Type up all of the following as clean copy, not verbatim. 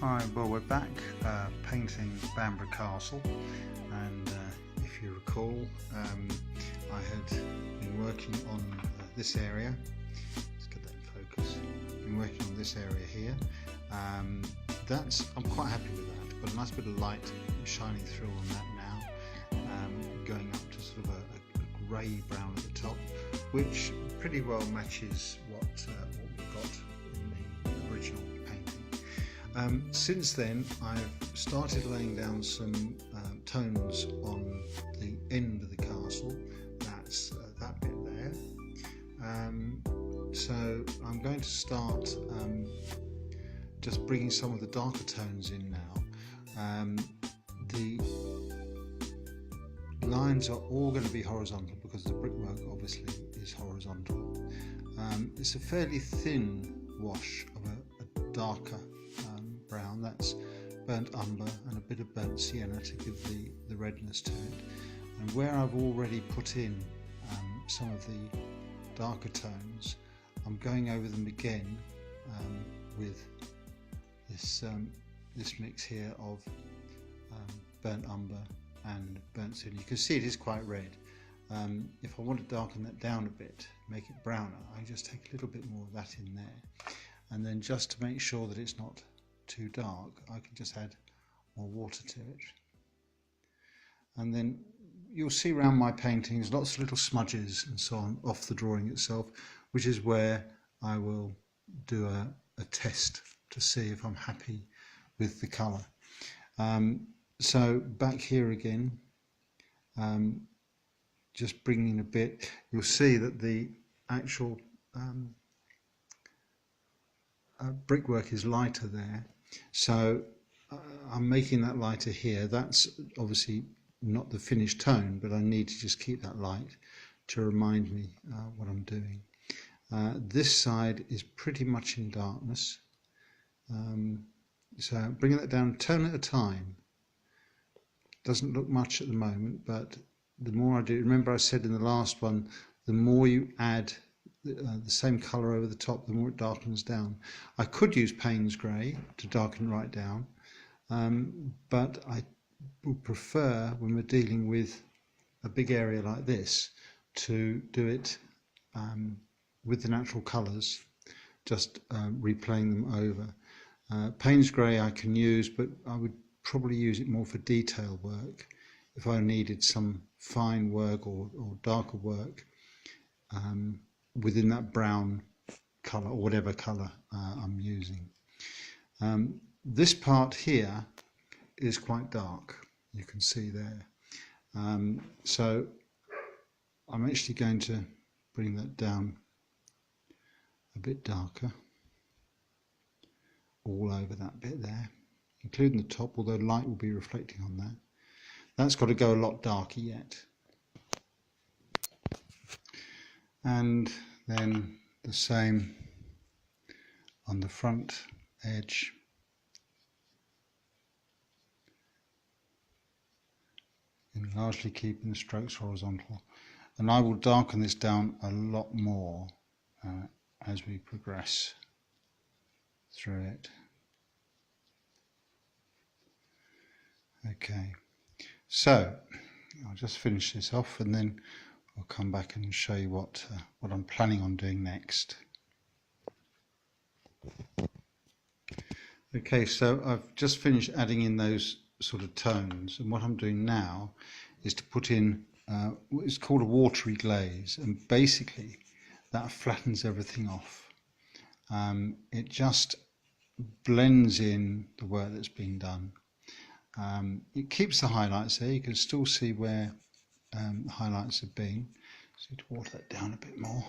Hi, well we're back painting Bamburgh Castle, and if you recall I had been working on this area. Let's get that in focus. Been working on this area here. I'm quite happy with that. Got a nice bit of light shining through on that now, going up to sort of a grey brown at the top, which pretty well matches what we got in the original painting. Since then I've started laying down some tones on the end of the castle. That's that bit there. So I'm going to start just bringing some of the darker tones in now. The lines are all going to be horizontal because the brickwork obviously is horizontal. It's a fairly thin wash of a darker brown. That's burnt umber and a bit of burnt sienna to give the redness to it. And where I've already put in some of the darker tones, I'm going over them again with this mix here of burnt umber and burnt sienna. You can see it is quite red. If I want to darken that down a bit, make it browner, I just take a little bit more of that in there, and then just to make sure that it's not too dark, I can just add more water to it. And then you'll see around my paintings lots of little smudges and so on off the drawing itself, which is where I will do a test to see if I'm happy with the colour. So back here again, just bringing in a bit, you'll see that the actual brickwork is lighter there, so I'm making that lighter here. That's obviously not the finished tone, but I need to just keep that light to remind me what I'm doing. This side is pretty much in darkness, so bringing that down tone at a time. Doesn't look much at the moment, but the more I do, remember I said in the last one, the more you add the same colour over the top, the more it darkens down. I could use Payne's grey to darken right down, but I would prefer, when we're dealing with a big area like this, to do it with the natural colours, just replaying them over. Payne's grey I can use, but I would probably use it more for detail work if I needed some fine work or darker work within that brown colour or whatever colour I'm using. This part here is quite dark, you can see there. So I'm actually going to bring that down a bit darker all over that bit there, including the top, although light will be reflecting on that. That's got to go a lot darker yet. And then the same on the front edge. And largely keeping the strokes horizontal. And I will darken this down a lot more as we progress through it. Okay, so I'll just finish this off and then I'll come back and show you what I'm planning on doing next. Okay, so I've just finished adding in those sort of tones, and what I'm doing now is to put in what is called a watery glaze, and basically that flattens everything off. It just blends in the work that's been done. It keeps the highlights there. You can still see where the highlights have been. So to water that down a bit more.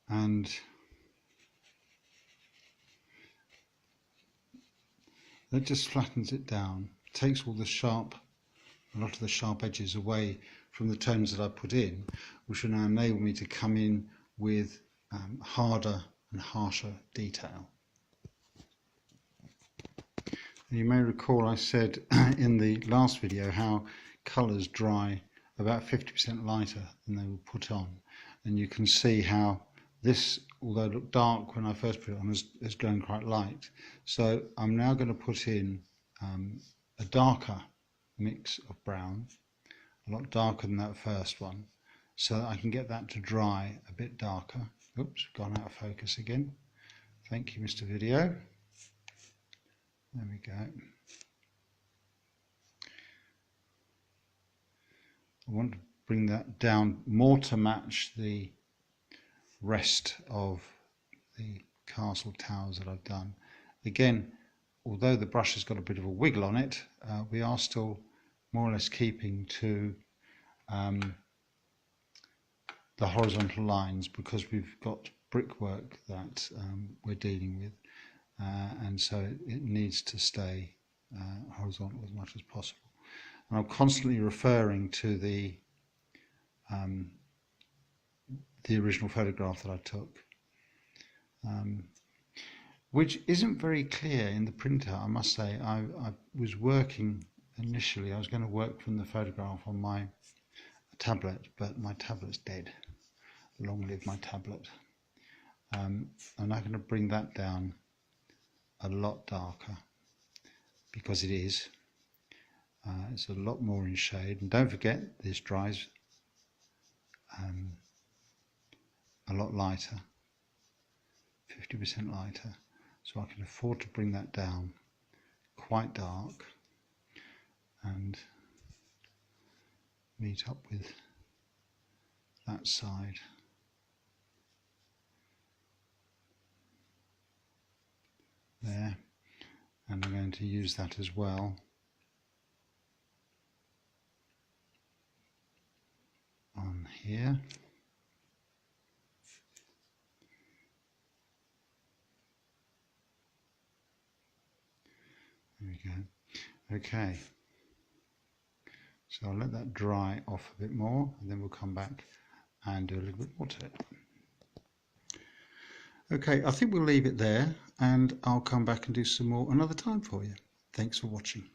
And that just flattens it down, takes all the a lot of the sharp edges away from the tones that I put in, which will now enable me to come in with harder and harsher detail. You may recall I said in the last video how colours dry about 50% lighter than they were put on, and you can see how This, although it looked dark when I first put it on, is going quite light. So I'm now going to put in a darker mix of brown, a lot darker than that first one, so that I can get that to dry a bit darker. Oops, gone out of focus again. Thank you, Mr. Video. There we go. I want to bring that down more to match the rest of the castle towers that I've done. Again, although the brush has got a bit of a wiggle on it, we are still more or less keeping to the horizontal lines, because we've got brickwork that we're dealing with, and so it needs to stay horizontal as much as possible. And I'm constantly referring to the original photograph that I took, which isn't very clear in the printout, I must say. I was working initially, I was going to work from the photograph on my tablet, but my tablet's dead. Long live my tablet. I'm now going to bring that down a lot darker, because it is. It's a lot more in shade, and don't forget this dries a lot lighter, 50% lighter, so I can afford to bring that down quite dark and meet up with that side. There, and I'm going to use that as well on here. There we go. Okay, so I'll let that dry off a bit more, and then we'll come back and do a little bit more to it. Okay, I think we'll leave it there, and I'll come back and do some more another time for you. Thanks for watching.